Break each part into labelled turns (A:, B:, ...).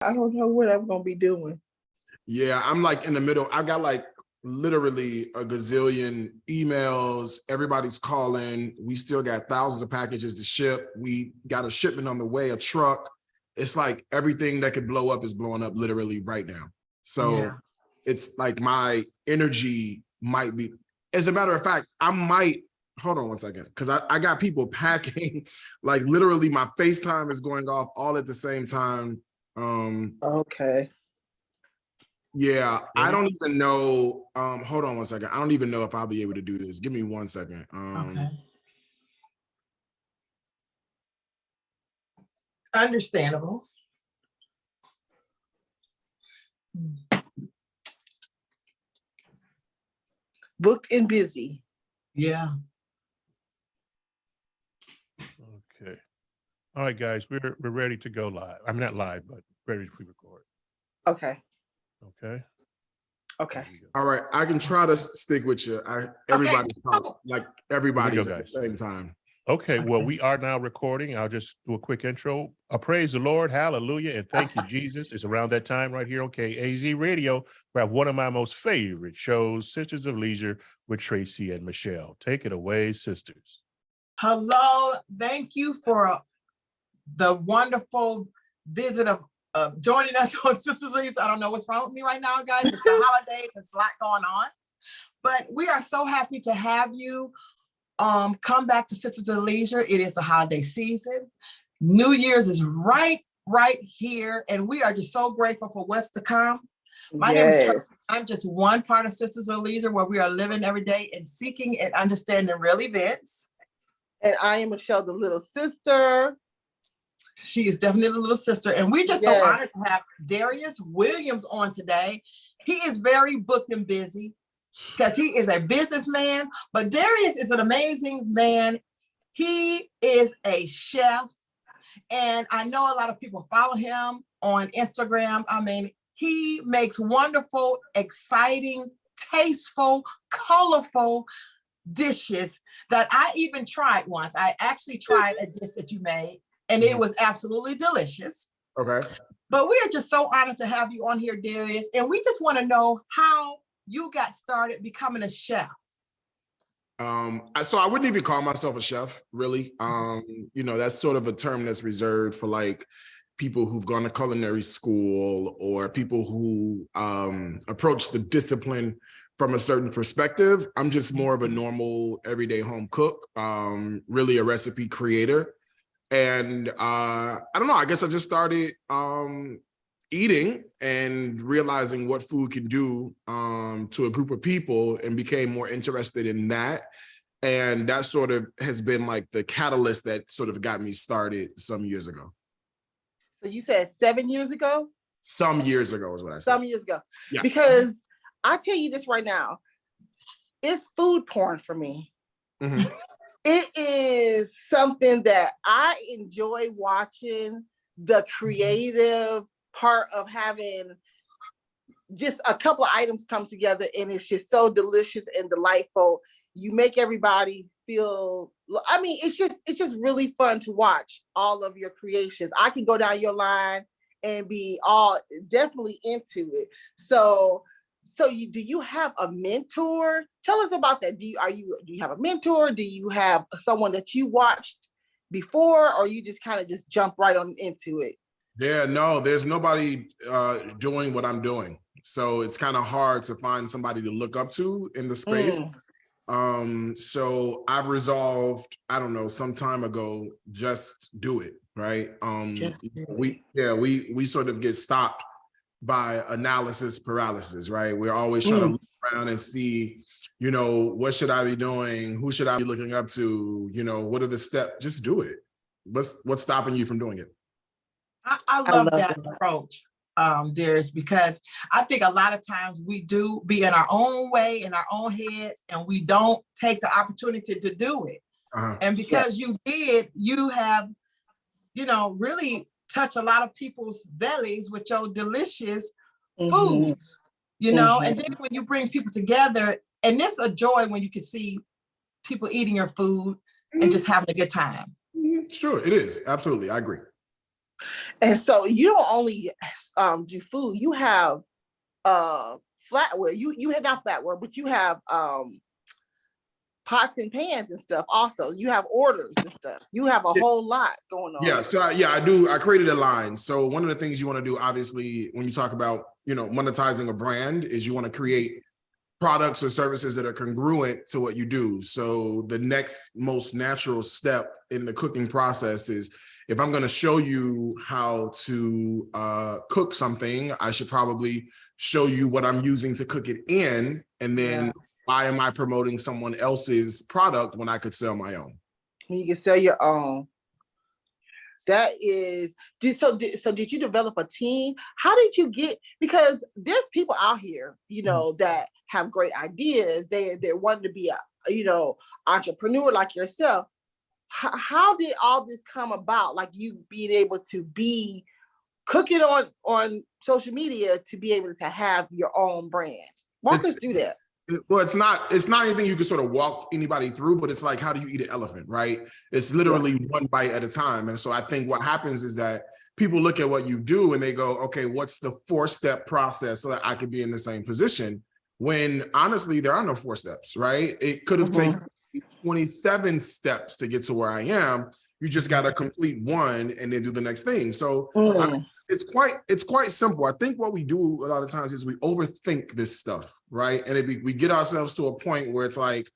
A: I don't know what I'm gonna be doing.
B: Yeah, I'm like in the middle. I got like literally a gazillion emails. Everybody's calling. We still got thousands of packages to ship. We got a shipment on the way, a truck. It's like everything that could blow up is blowing up literally right now. So it's like my energy might be, as a matter of fact, I might, hold on one second, because I got people packing, like literally my FaceTime is going off all at the same time.
A: Okay.
B: Yeah, I don't even know. Hold on one second. I don't even know if I'll be able to do this. Give me 1 second.
C: Okay. Understandable.
A: Booked and busy.
C: Yeah.
D: Okay. All right, guys, we're ready to go live. I'm not live, but ready to pre-record.
A: Okay.
D: Okay.
A: Okay.
B: All right, I can try to stick with you. Everybody's like everybody's at the same time.
D: Okay, well, we are now recording. I'll just do a quick intro. Praise the Lord, hallelujah, and thank you, Jesus. It's around that time right here on KAZ Radio. We have one of my most favorite shows, Sisters of Leisure with Tracy and Michelle. Take it away, sisters.
C: Hello, thank you for the wonderful visit of joining us on Sisters of Leisure. I don't know what's wrong with me right now, guys. It's the holidays, it's a lot going on. But we are so happy to have you come back to Sisters of Leisure. It is the holiday season. New Year's is right here, and we are just so grateful for what's to come. My name is Tracy. I'm just one part of Sisters of Leisure, where we are living every day and seeking and understanding real events.
A: And I am Michelle, the little sister.
C: She is definitely the little sister, and we're just so honored to have Darius Williams on today. He is very booked and busy, because he is a businessman, but Darius is an amazing man. He is a chef, and I know a lot of people follow him on Instagram. I mean, he makes wonderful, exciting, tasteful, colorful dishes that I even tried once. I actually tried a dish that you made, and it was absolutely delicious.
B: Okay.
C: But we are just so honored to have you on here, Darius, and we just want to know how you got started becoming a chef.
B: So I wouldn't even call myself a chef, really. You know, that's sort of a term that's reserved for like people who've gone to culinary school or people who approach the discipline from a certain perspective. I'm just more of a normal everyday home cook, really a recipe creator. And I don't know, I guess I just started eating and realizing what food can do to a group of people, and became more interested in that. And that sort of has been like the catalyst that sort of got me started some years ago.
A: So you said 7 years ago?
B: Some years ago is what I said.
A: Some years ago.
B: Yeah.
A: Because I tell you this right now, it's food porn for me.
B: Mm-hmm.
A: It is something that I enjoy watching, the creative part of having just a couple of items come together, and it's just so delicious and delightful. You make everybody feel, I mean, it's just really fun to watch all of your creations. I can go down your line and be all definitely into it. So do you have a mentor? Tell us about that. Do you have a mentor? Do you have someone that you watched before, or you just kind of just jump right on into it?
B: Yeah, no, there's nobody doing what I'm doing. So it's kind of hard to find somebody to look up to in the space. So I've resolved, I don't know, some time ago, just do it, right? We sort of get stopped by analysis paralysis, right? We're always trying to look around and see, you know, what should I be doing? Who should I be looking up to? You know, what are the steps? Just do it. What's stopping you from doing it?
C: I love that approach, Darius, because I think a lot of times we do be in our own way, in our own heads, and we don't take the opportunity to do it. And because you did, you have, you know, really touch a lot of people's bellies with your delicious foods, you know, and then when you bring people together, and it's a joy when you can see people eating your food and just having a good time.
B: Sure, it is. Absolutely. I agree.
A: And so you don't only do food, you have flatware. You have not flatware, but you have pots and pans and stuff also. You have orders and stuff. You have a whole lot going on.
B: Yeah, so I do. I created a line. So one of the things you want to do, obviously, when you talk about, monetizing a brand, is you want to create products or services that are congruent to what you do. So the next most natural step in the cooking process is, if I'm going to show you how to cook something, I should probably show you what I'm using to cook it in, and then why am I promoting someone else's product when I could sell my own?
A: You can sell your own. That is, did you develop a team? How did you get, because there's people out here, that have great ideas. They're wanting to be a, entrepreneur like yourself. How did all this come about? Like you being able to be cooking on social media to be able to have your own brand. Walk us through that.
B: Well, it's not anything you can sort of walk anybody through, but it's like, how do you eat an elephant, right? It's literally one bite at a time. And so I think what happens is that people look at what you do and they go, okay, what's the 4-step process so that I could be in the same position? When honestly, there are no 4 steps, right? It could have taken 27 steps to get to where I am. You just got to complete one and then do the next thing. So I mean, it's quite simple. I think what we do a lot of times is we overthink this stuff, right? And we get ourselves to a point where it's like,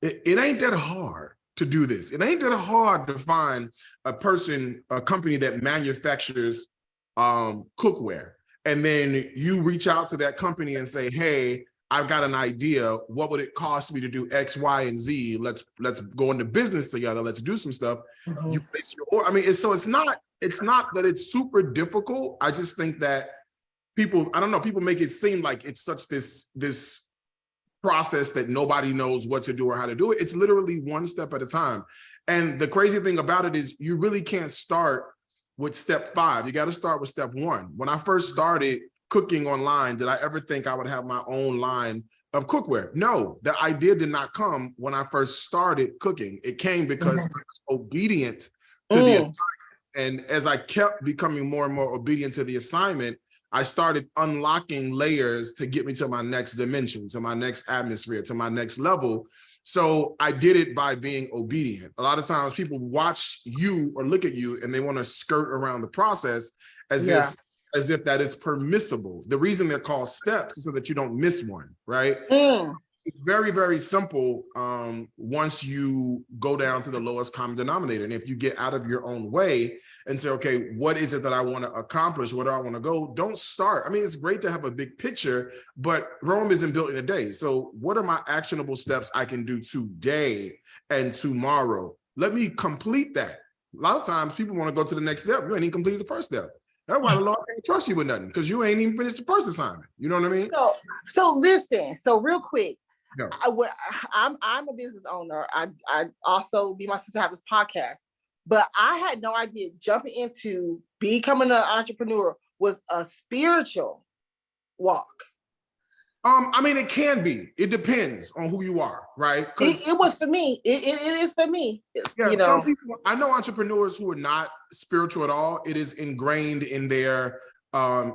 B: it ain't that hard to do this. It ain't that hard to find a company that manufactures cookware. And then you reach out to that company and say, hey, I've got an idea. What would it cost me to do X, Y, and Z? Let's go into business together. Let's do some stuff. You place your order. I mean, it's not that it's super difficult. I just think that people make it seem like it's such this process that nobody knows what to do or how to do it. It's literally one step at a time. And the crazy thing about it is you really can't start with step 5. You got to start with step 1. When I first started cooking online, did I ever think I would have my own line of cookware? No, the idea did not come when I first started cooking. It came because I was obedient to the assignment. And as I kept becoming more and more obedient to the assignment, I started unlocking layers to get me to my next dimension, to my next atmosphere, to my next level. So I did it by being obedient. A lot of times people watch you or look at you and they want to skirt around the process as if that is permissible. The reason they're called steps is so that you don't miss one, right? It's very, very simple once you go down to the lowest common denominator. And if you get out of your own way and say, okay, what is it that I want to accomplish? Where do I want to go? Don't start. I mean, it's great to have a big picture, but Rome isn't built in a day. So what are my actionable steps I can do today and tomorrow? Let me complete that. A lot of times people want to go to the next step. You ain't even completed the first step. That's why the Lord can't trust you with nothing, because you ain't even finished the first assignment. You know what I mean?
A: So listen, real quick, I'm a business owner. I also, me and my sister, have this podcast, but I had no idea jumping into becoming an entrepreneur was a spiritual walk.
B: I mean, it can be. It depends on who you are, right?
A: It was for me. It is for me.
B: Yeah, some people, I know entrepreneurs who are not spiritual at all. It is ingrained in their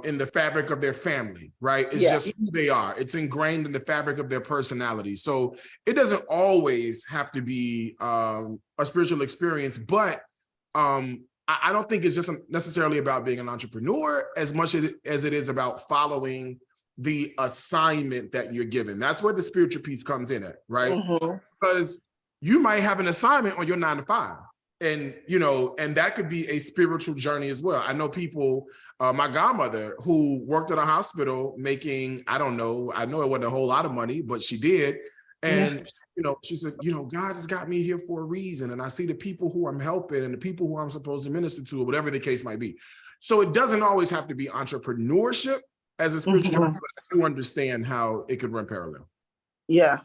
B: in the fabric of their family, right? It's just who they are. It's ingrained in the fabric of their personality. So it doesn't always have to be a spiritual experience, but I don't think it's just necessarily about being an entrepreneur as much as it is about following the assignment that you're given. That's where the spiritual piece comes in at, right? Because you might have an assignment on your 9 to 5. And, and that could be a spiritual journey as well. I know people, my godmother, who worked at a hospital making, I know it wasn't a whole lot of money, but she did. And, she said, God has got me here for a reason. And I see the people who I'm helping and the people who I'm supposed to minister to, or whatever the case might be. So it doesn't always have to be entrepreneurship as a spiritual journey, but I do understand how it could run parallel.
A: Yeah.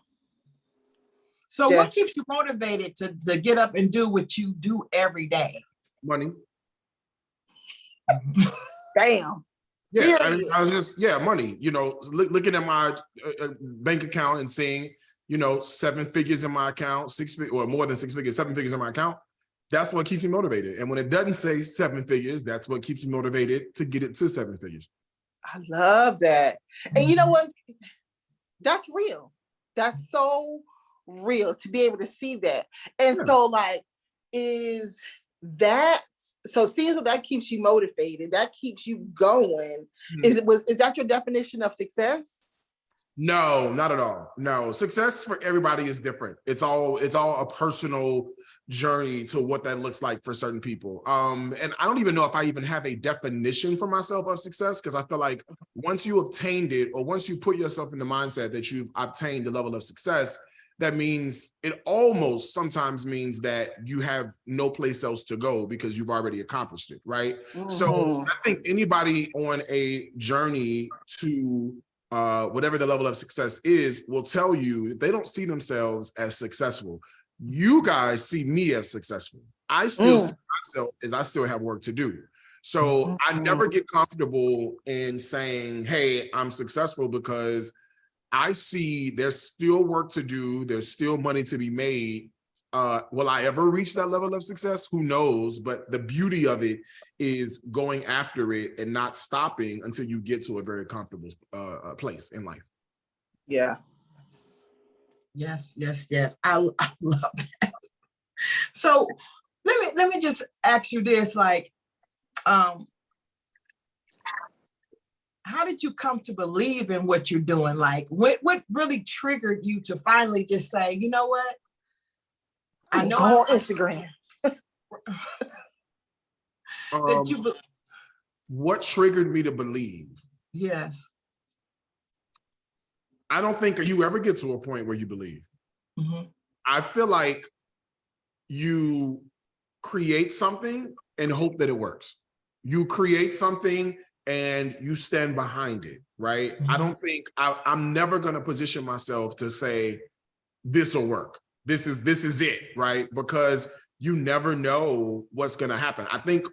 C: So what keeps you motivated to get up and do what you do every day?
B: Money.
A: Damn.
B: Yeah, I was just, money. Looking at my bank account and seeing, 7 figures in my account, 6 figures, or more than 6 figures, 7 figures in my account. That's what keeps me motivated. And when it doesn't say 7 figures, that's what keeps me motivated to get it to 7 figures.
A: I love that. And you know what? That's real. That's so real to be able to see that. And so like, is that, so seeing so that keeps you motivated, that keeps you going. Is that your definition of success?
B: No, not at all. No, success for everybody is different. It's all a personal journey to what that looks like for certain people. And I don't even know if I even have a definition for myself of success, because I feel like once you obtained it, or once you put yourself in the mindset that you've obtained the level of success, that means it almost sometimes means that you have no place else to go because you've already accomplished it, right? So I think anybody on a journey to whatever the level of success is will tell you that they don't see themselves as successful. You guys see me as successful. I still see myself as I still have work to do. So I never get comfortable in saying, hey, I'm successful, because I see there's still work to do. There's still money to be made. Will I ever reach that level of success? Who knows? But the beauty of it is going after it and not stopping until you get to a very comfortable place in life.
A: Yeah.
C: Yes. I love that. So let me just ask you this, like, how did you come to believe in what you're doing? Like, what really triggered you to finally just say, you know what? I know
A: go on Instagram.
B: What triggered me to believe?
C: Yes.
B: I don't think you ever get to a point where you believe. I feel like you create something and hope that it works. You create something and you stand behind it, right? I don't think I'm never going to position myself to say this will work. This is it, right? Because you never know what's going to happen. I think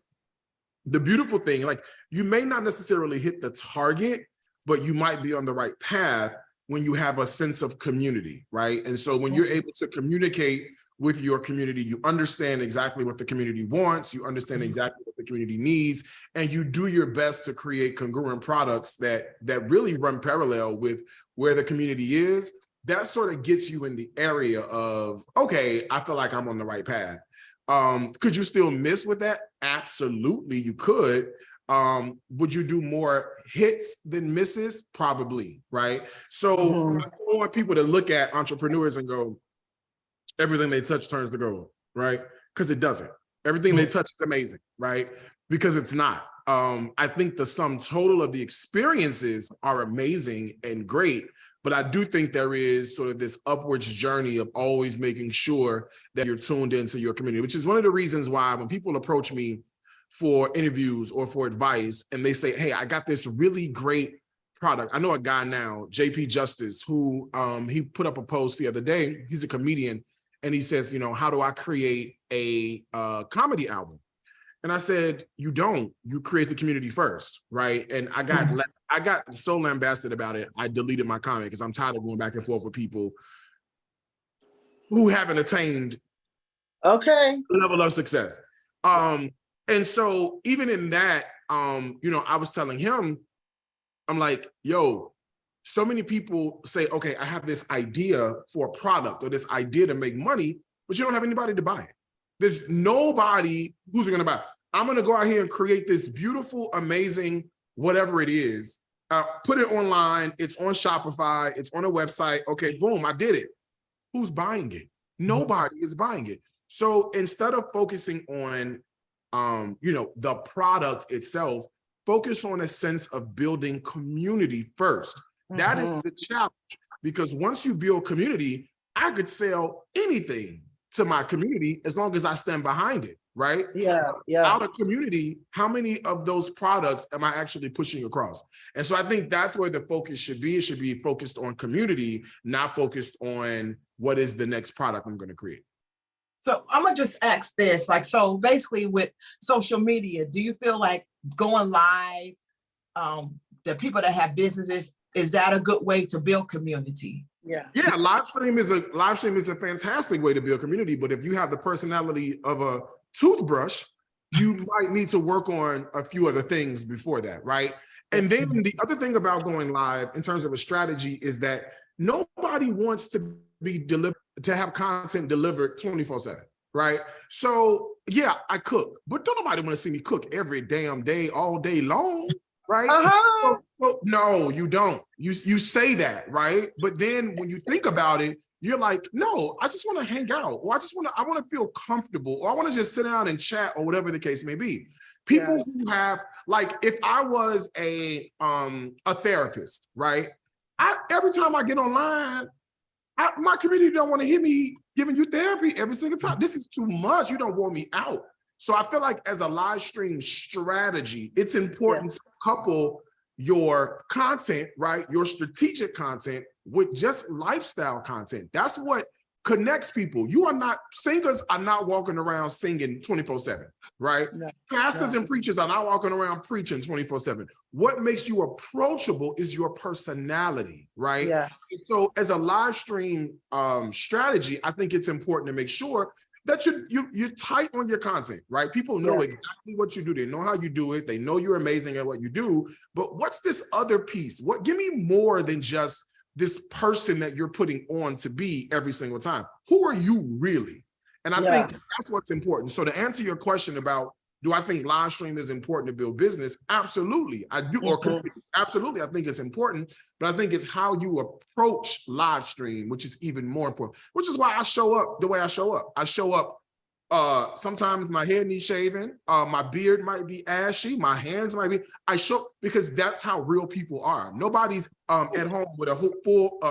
B: the beautiful thing, like, you may not necessarily hit the target, but you might be on the right path when you have a sense of community, right? And so when you're able to communicate with your community, you understand exactly what the community wants, you understand exactly what the community needs, and you do your best to create congruent products that really run parallel with where the community is. That sort of gets you in the area of, okay, I feel like I'm on the right path. Could you still miss with that? Absolutely, you could. Would you do more hits than misses? Probably, right? So I don't want people to look at entrepreneurs and go, everything they touch turns to gold, right? Because it doesn't. Everything they touch is amazing, right? Because it's not. I think the sum total of the experiences are amazing and great, but I do think there is sort of this upwards journey of always making sure that you're tuned into your community, which is one of the reasons why when people approach me for interviews or for advice and they say, hey, I got this really great product. I know a guy now, JP Justice, who he put up a post the other day. He's a comedian. And he says, you know, how do I create a comedy album? And I said, you create the community first, right? And I got so lambasted about it, I deleted my comment because I'm tired of going back and forth with people who haven't attained the level of success. And so even in that, you know, I was telling him, I'm like, yo, so many people say, okay, I have this idea for a product or this idea to make money, but you don't have anybody to buy it. There's nobody who's going to buy it. I'm going to go out here and create this beautiful, amazing, whatever it is, put it online. It's on Shopify. It's on a website. Okay, boom, I did it. Who's buying it? Nobody is buying it. So instead of focusing on, you know, the product itself, focus on a sense of building community first. That is the challenge, because once you build community, I could sell anything to my community as long as I stand behind it, right?
A: Yeah.
B: Out of community, how many of those products am I actually pushing across? And so I think that's where the focus should be. It should be focused on community, not focused on what is the next product I'm going to create.
C: So I'm gonna just ask this, like, so basically with social media, do you feel like going live, the people that have businesses, is that a good way to build community?
A: Yeah,
B: live stream is a fantastic way to build community. But if you have the personality of toothbrush, you might need to work on a few other things before that, right? And then the other thing about going live in terms of a strategy is that nobody wants to be to have content delivered 24/7, right? So yeah, I cook, but don't nobody want to see me cook every damn day, all day long, right? So, no, you don't. You say that, right? But then when you think about it, you're like, no, I just want to hang out, or I want to feel comfortable, or I want to just sit down and chat, or whatever the case may be. People who have, like, if I was a therapist, right? Every time I get online, my community don't want to hear me giving you therapy every single time. This is too much. You don't want me out. So I feel like as a live stream strategy, it's important to couple your content, right? Your strategic content with just lifestyle content. That's what connects people. Singers are not walking around singing 24/7, right? No, Pastors and preachers are not walking around preaching 24/7. What makes you approachable is your personality, right? Yeah. And so as a live stream strategy, I think it's important to make sure that you're tight on your content, right? People know exactly what you do. They know how you do it. They know you're amazing at what you do. But what's this other piece? Give me more than just this person that you're putting on to be every single time. Who are you really? And I think that's what's important. So to answer your question about, do I think live stream is important to build business? Absolutely, I do. Absolutely, I think it's important, but I think it's how you approach live stream, which is even more important, which is why I show up the way I show up. I show up, sometimes my hair needs shaving, my beard might be ashy, my hands might be, I show, because that's how real people are. Nobody's at home with a full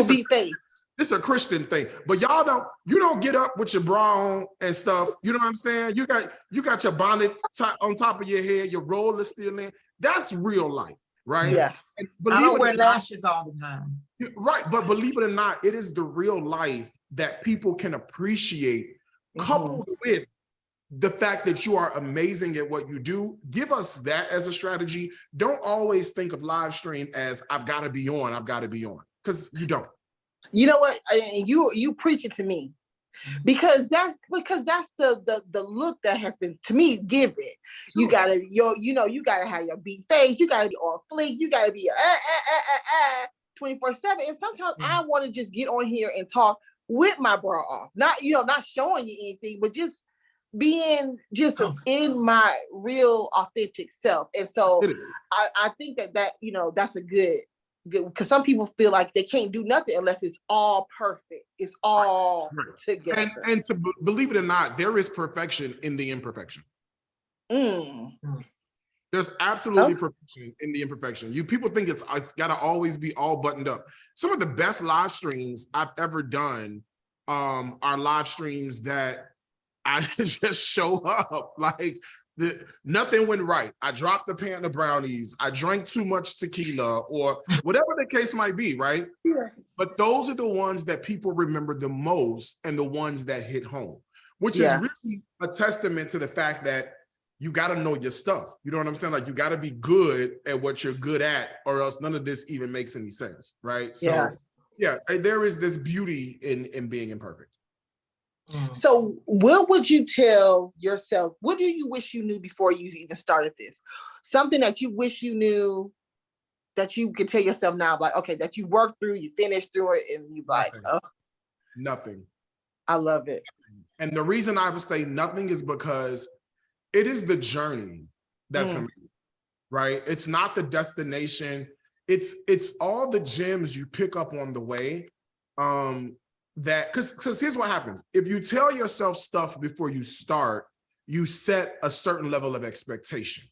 A: beat face.
B: This is a Christian thing, but you don't get up with your bra on and stuff. You know what I'm saying? You got your bonnet on top of your head, your roller still in. That's real life, right?
C: Yeah. I don't wear lashes all the time.
B: Right, but believe it or not, it is the real life that people can appreciate, coupled with the fact that you are amazing at what you do. Give us that as a strategy. Don't always think of live stream as I've got to be on, because you don't.
A: You know what? You preach it to me, because that's the look that has been, to me, given. You gotta you gotta have your beat face. You gotta be on fleek. You gotta be 24/7. And sometimes I want to just get on here and talk with my bra off, not showing you anything, but just being in my real authentic self. And so I think that that's a good, because some people feel like they can't do nothing unless it's all perfect. It's all together.
B: And to believe it or not, there is perfection in the imperfection. There's absolutely perfection in the imperfection. People think it's got to always be all buttoned up. Some of the best live streams I've ever done are live streams that I just show up like nothing went right. I dropped the pan of brownies. I drank too much tequila, or whatever the case might be, right? Yeah. But those are the ones that people remember the most, and the ones that hit home, which is really a testament to the fact that you got to know your stuff. You know what I'm saying? Like, you got to be good at what you're good at, or else none of this even makes any sense, right? So there is this beauty in being imperfect.
A: So what would you tell yourself? What do you wish you knew before you even started this? Something that you wish you knew that you could tell yourself now, like, okay, that you worked through, you finished through it, and you like,
B: nothing.
A: I love it.
B: And the reason I would say nothing is because it is the journey that's amazing, right? It's not the destination. It's all the gems you pick up on the way. Because here's what happens. If you tell yourself stuff before you start, you set a certain level of expectation.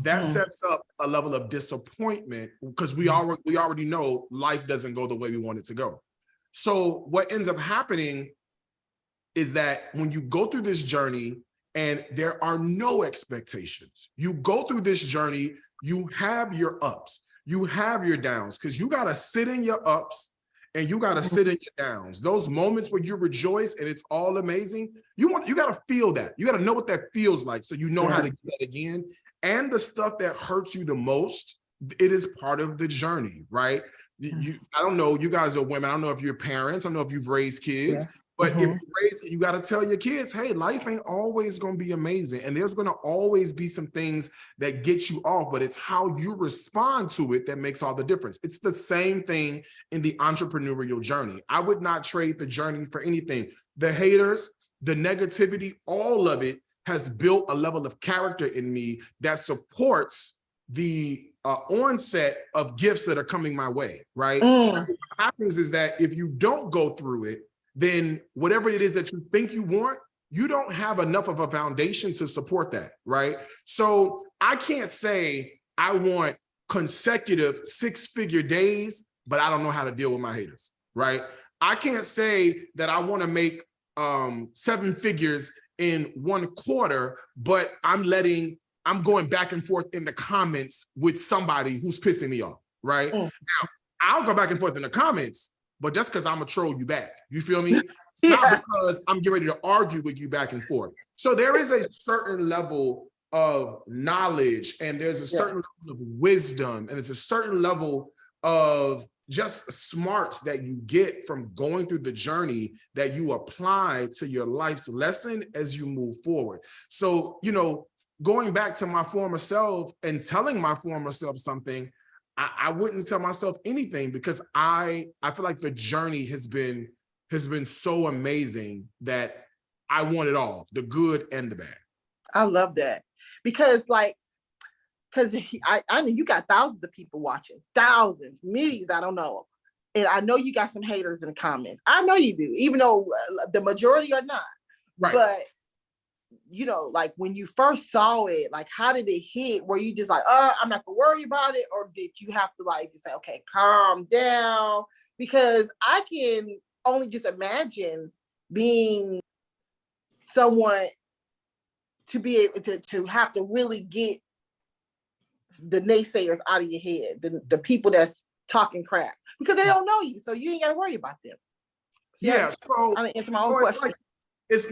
B: That sets up a level of disappointment, because we already know life doesn't go the way we want it to go. So what ends up happening is that when you go through this journey and there are no expectations, you go through this journey, you have your ups, you have your downs, because you got to sit in your ups and you got to sit in your downs. Those moments where you rejoice and it's all amazing, you got to feel that. You got to know what that feels like, so you know how to get that again. And the stuff that hurts you the most, it is part of the journey, right? I don't know, you guys are women. I don't know if you're parents. I don't know if you've raised kids, But if you raise, you got to tell your kids, hey, life ain't always going to be amazing. And there's going to always be some things that get you off, but it's how you respond to it that makes all the difference. It's the same thing in the entrepreneurial journey. I would not trade the journey for anything. The haters, the negativity, all of it has built a level of character in me that supports the onset of gifts that are coming my way, right? What happens is that if you don't go through it, then whatever it is that you think you want, you don't have enough of a foundation to support that, right? So I can't say I want consecutive 6-figure days, but I don't know how to deal with my haters, right? I can't say that I want to make 7 figures in 1 quarter, but I'm going back and forth in the comments with somebody who's pissing me off, right? Now, I'll go back and forth in the comments, but that's because I'm gonna troll you back. You feel me? It's not because I'm getting ready to argue with you back and forth. So there is a certain level of knowledge, and there's a certain level of wisdom, and it's a certain level of just smarts that you get from going through the journey that you apply to your life's lesson as you move forward. So, you know, going back to my former self and telling my former self something, I wouldn't tell myself anything, because I feel like the journey has been so amazing that I want it all, the good and the bad.
A: I love that, because I know you got thousands of people watching, thousands, millions, I don't know. And I know you got some haters in the comments. I know you do, even though the majority are not. Right. But you know, like when you first saw it, like how did it hit? Were you just like, I'm not gonna worry about it? Or did you have to like just say, okay, calm down? Because I can only just imagine being someone to be able to have to really get the naysayers out of your head, the people that's talking crap, because they don't know you, so you ain't gotta worry about them.
B: Yeah, so
A: I didn't answer my own question.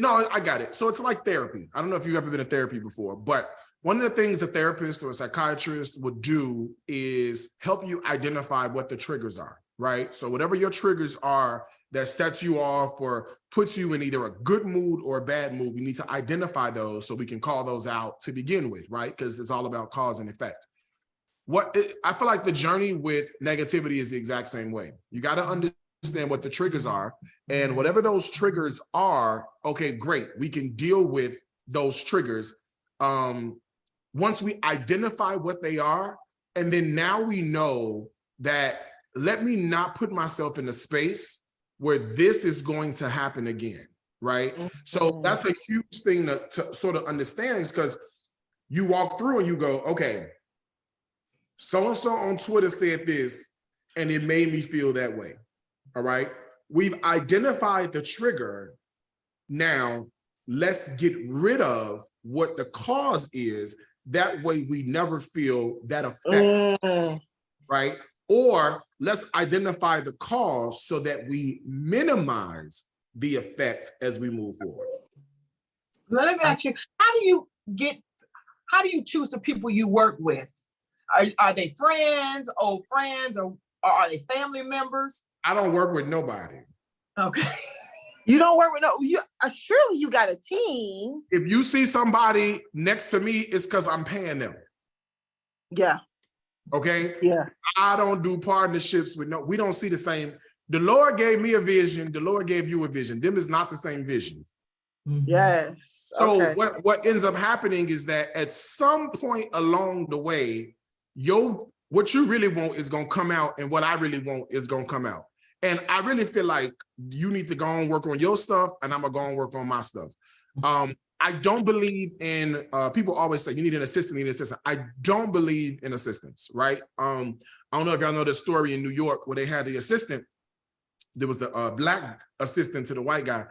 B: I got it. So it's like therapy. I don't know if you've ever been in therapy before, but one of the things a therapist or a psychiatrist would do is help you identify what the triggers are, right? So whatever your triggers are that sets you off or puts you in either a good mood or a bad mood, we need to identify those so we can call those out to begin with, right? Because it's all about cause and effect. I feel like the journey with negativity is the exact same way. You got to understand what the triggers are, and whatever those triggers are, okay, great. We can deal with those triggers once we identify what they are, and then now we know that let me not put myself in a space where this is going to happen again, right? So that's a huge thing to sort of understand, is because you walk through and you go, okay, so-and-so on Twitter said this, and it made me feel that way. All right. We've identified the trigger. Now let's get rid of what the cause is. That way we never feel that effect. Right. Or let's identify the cause so that we minimize the effect as we move forward.
C: Let me ask you, how do you choose the people you work with? Are they friends, old friends, or are they family members?
B: I don't work with nobody.
C: Okay.
A: You don't work with surely you got a team.
B: If you see somebody next to me, it's because I'm paying them.
A: Yeah.
B: Okay?
A: Yeah.
B: I don't do partnerships with we don't see the same. The Lord gave me a vision. The Lord gave you a vision. Them is not the same vision.
A: Yes.
B: So
A: okay.
B: what ends up happening is that at some point along the way, what you really want is going to come out, and what I really want is going to come out. And I really feel like you need to go and work on your stuff, and I'm going to go and work on my stuff. I don't believe in, people always say you need an assistant, I don't believe in assistants, right? I don't know if y'all know the story in New York where they had the assistant. There was the black assistant to the white guy,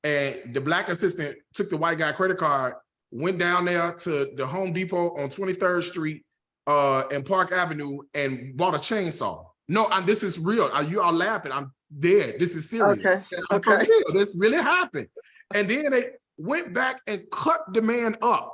B: and the black assistant took the white guy credit card, went down there to the Home Depot on 23rd Street and Park Avenue and bought a chainsaw. No, this is real. You are laughing. I'm dead. This is serious. Okay. Real. This really happened. And then they went back and cut the man up.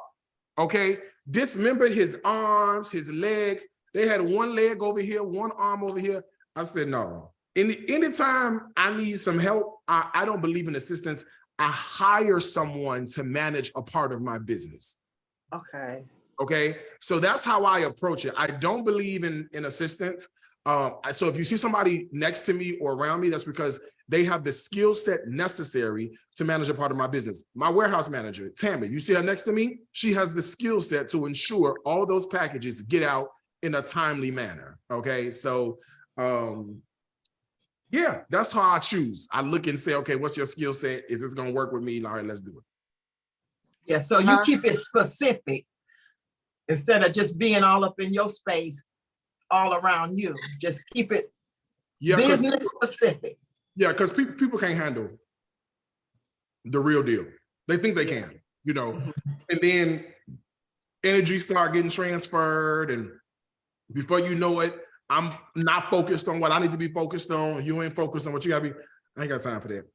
B: Okay. Dismembered his arms, his legs. They had one leg over here, one arm over here. I said, no, Anytime I need some help, I don't believe in assistance. I hire someone to manage a part of my business.
A: Okay.
B: Okay. So that's how I approach it. I don't believe in assistance. So if you see somebody next to me or around me, that's because they have the skill set necessary to manage a part of my business. My warehouse manager, Tammy, you see her next to me? She has the skill set to ensure all those packages get out in a timely manner. Okay. So, yeah, that's how I choose. I look and say, okay, what's your skill set? Is this going to work with me? All right, let's do it.
C: Yeah, so you keep it specific instead of just being all up in your space, all around you. Just keep it business specific.
B: Yeah, because people can't handle the real deal. They think they can, you know, and then energy start getting transferred, and before you know it, I'm not focused on what I need to be focused on. You ain't focused on what you gotta be. I ain't got time for that.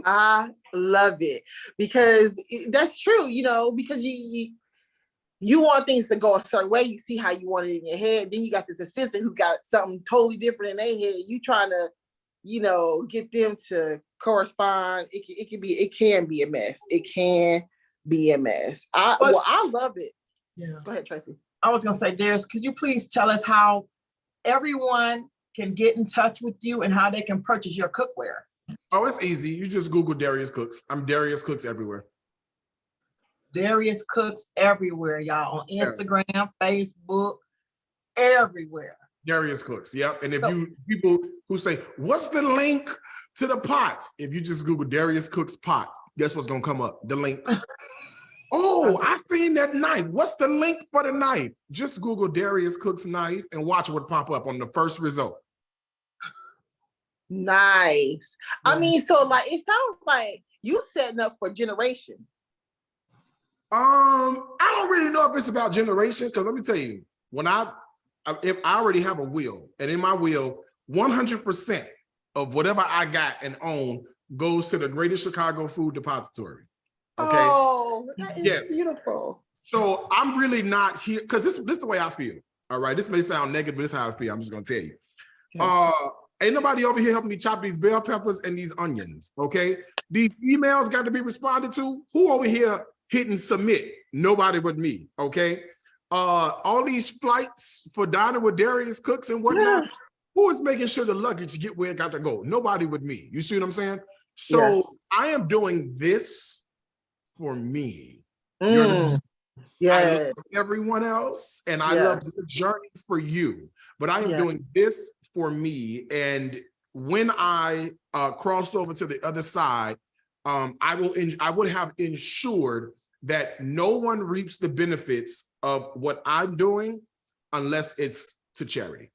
A: I love it because that's true, you know, because you want things to go a certain way. You see how you want it in your head. Then you got this assistant who got something totally different in their head. You trying to, you know, get them to correspond. It can be a mess. It can be a mess. I love it.
C: Yeah.
A: Go ahead, Tracy.
C: I was gonna say, Darius, could you please tell us how everyone can get in touch with you and how they can purchase your cookware?
B: Oh, it's easy. You just Google Darius Cooks. I'm Darius Cooks everywhere.
C: Darius Cooks everywhere, y'all, on Instagram, Facebook, everywhere.
B: Darius Cooks, yep. And if people who say, what's the link to the pots? If you just Google Darius Cooks pot, guess what's gonna come up? The link. Oh, I seen that knife. What's the link for the knife? Just Google Darius Cooks knife and watch what pop up on the first result.
A: Nice. Yeah. I mean, so like it sounds like you setting up for generations.
B: I don't really know if it's about generation, because let me tell you, if I already have a will, and in my will, 100% of whatever I got and own goes to the Greater Chicago Food Depository. Okay.
A: Oh, that is beautiful.
B: So I'm really not here because this is the way I feel. All right. This may sound negative, but this is how I feel. I'm just gonna tell you. Okay. Ain't nobody over here helping me chop these bell peppers and these onions. Okay. These emails got to be responded to. Who over here hitting submit? Nobody but me. Okay. All these flights for dining with Darius Cooks and whatnot. Yeah. Who is making sure the luggage get where it got to go? Nobody but me. You see what I'm saying? So I am doing this for me. Yeah. I love everyone else, and I love the journey for you. But I am doing this for me. And when I cross over to the other side, I would have ensured that no one reaps the benefits of what I'm doing unless it's to charity.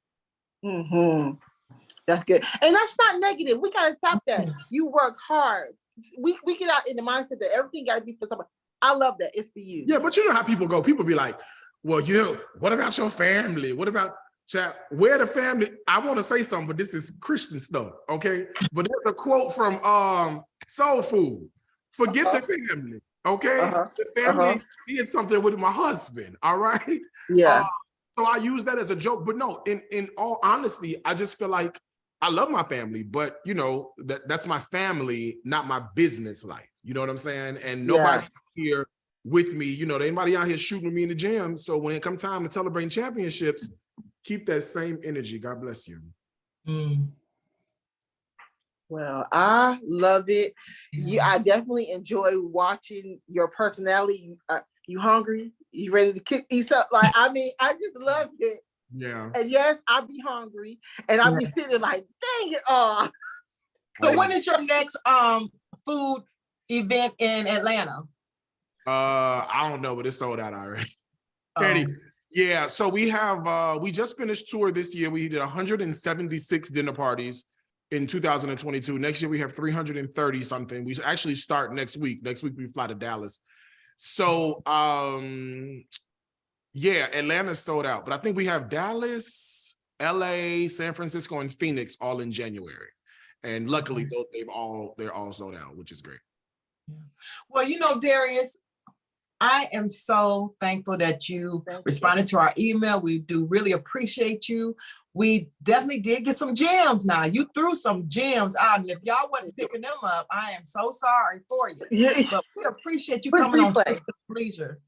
A: Mm-hmm. That's good. And that's not negative. We gotta stop that. You work hard. We get out in the mindset that everything gotta be for somebody. I love that. It's for you.
B: Yeah, but you know how people go. People be like, well, what about your family? What about where the family? I want to say something, but this is Christian stuff, okay? But there's a quote from Soul Food. Forget the family, okay? The family is something with my husband, all right?
A: Yeah.
B: So I use that as a joke, but no, in all honesty, I just feel like I love my family, but you know, that's my family, not my business life. You know what I'm saying? And nobody here with me, you know, anybody out here shooting me in the gym. So when it comes time to celebrate championships, keep that same energy. God bless you.
A: Well, I love it. I definitely enjoy watching your personality. You hungry? You ready to eat something? Like, I mean, I just love it.
B: Yeah.
A: And yes, I'll be hungry, and I'll be sitting like, dang it!
C: So when is your next food event in Atlanta?
B: I don't know, but it's sold out already. Yeah. So we have we just finished tour this year. We did 176 dinner parties in 2022. Next year we have 330 something. We actually start next week. Next week we fly to Dallas. So Atlanta's sold out, but I think we have Dallas, LA, San Francisco, and Phoenix all in January. And luckily they're all sold out, which is great.
C: Well, you know, Darius, I am so thankful that you responded to our email. We do really appreciate you. We definitely did get some gems now. You threw some gems out, and if y'all wasn't picking them up, I am so sorry for you. But we appreciate you coming on Sisters of Leisure.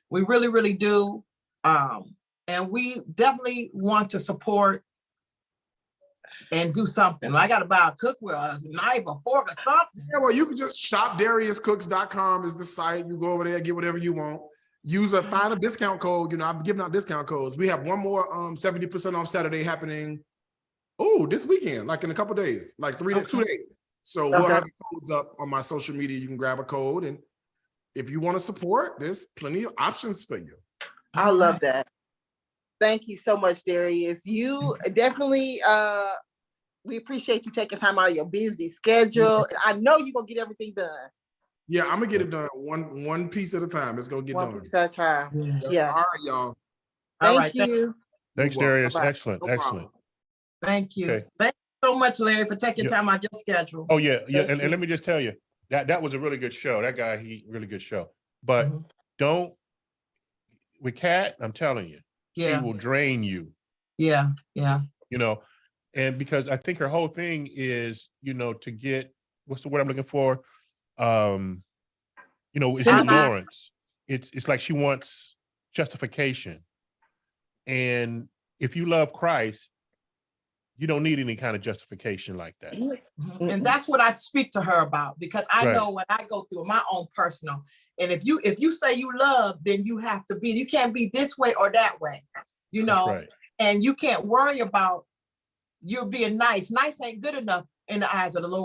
C: We really, really do. And we definitely want to support and do something. I got to buy a cookware, a knife, a fork, or something.
B: Yeah, well, you can just shop DariusCooks.com is the site. You go over there, get whatever you want. Find a discount code. You know, I'm giving out discount codes. We have one more 70% off Saturday happening. Oh, this weekend, like in a couple days, like 2 days. So we'll have the codes up on my social media. You can grab a code, and if you want to support, there's plenty of options for you.
A: I love that. Thank you so much, Darius. You definitely we appreciate you taking time out of your busy schedule. I know you're gonna get everything done.
B: Yeah, I'm gonna get it done one piece at a time. It's gonna get done.
A: One piece at a time. Yeah.
B: All right, y'all.
A: Thank you.
D: Thanks, Darius.
A: Bye-bye.
D: Excellent.
B: No
D: Excellent.
C: Thank you.
D: Okay.
C: Thank you so much, Larry, for taking time out your schedule.
D: Oh, yeah. Yeah. And let me just tell you, that was a really good show. That guy, really good show. But don't, with Kat, I'm telling you, she will drain you.
C: Yeah.
D: You know, and because I think her whole thing is, you know, to get, what's the word I'm looking for? You know, it's endurance. It's like she wants justification. And if you love Christ, you don't need any kind of justification like that.
C: And that's what I speak to her about, because I know what I go through in my own personal. And if you say you love, then you have to be, you can't be this way or that way, you know, and you can't worry about you being nice. Nice ain't good enough in the eyes of the Lord.